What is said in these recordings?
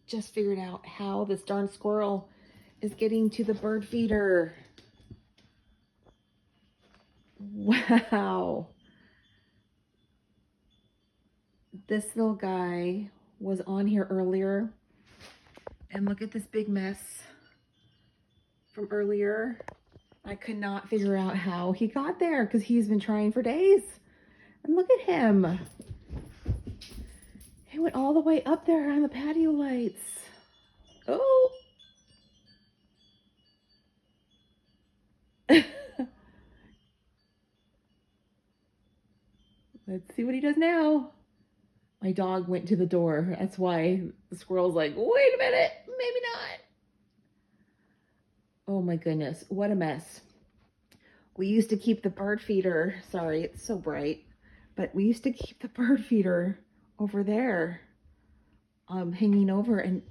just figured out how this darn squirrel is getting to the bird feeder. Wow. This little guy was on here earlier. And look at this big mess from earlier. I could not figure out how he got there because he's been trying for days. And look at him. He went all the way up there on the patio lights. Oh. Let's see what he does now. My dog went to the door. That's why the squirrel's like, wait a minute, maybe not. Oh my goodness, what a mess. We used to keep the bird feeder, sorry, it's so bright, but we used to keep the bird feeder over there, hanging over, and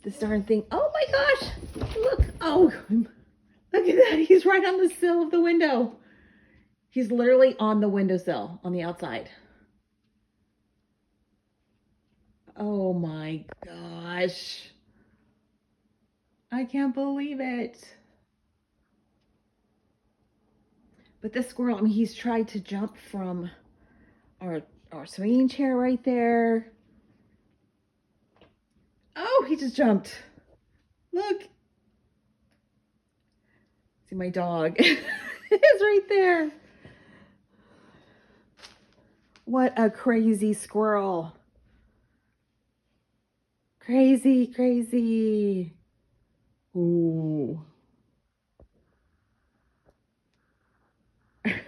this darn thing, oh my gosh, look, oh, look at that, he's right on the sill of the window. He's literally on the windowsill on the outside. Oh my gosh. I can't believe it. But this squirrel, I mean, he's tried to jump from our swinging chair right there. Oh, he just jumped. Look. See, my dog is right there. What a crazy squirrel. Crazy, crazy. Ooh. What's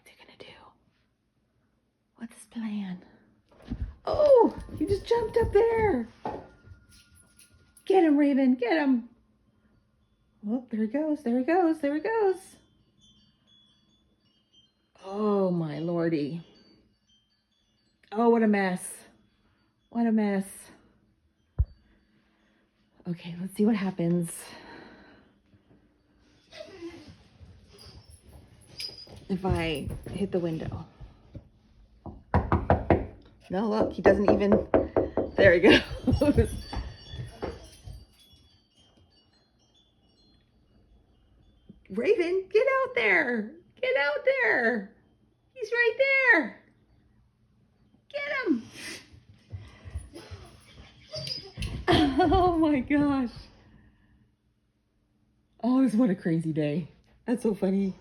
he gonna do? What's his plan? Oh, you just jumped up there. Get him, Raven, get him. Oh, there he goes, there he goes, there he goes. Oh my lordy. Oh, what a mess. What a mess. Okay, let's see what happens. If I hit the window. No, look, he doesn't even, there he goes. Raven, get out there. Get out there. He's right there. Get him. Oh my gosh. Oh, what a crazy day. That's so funny.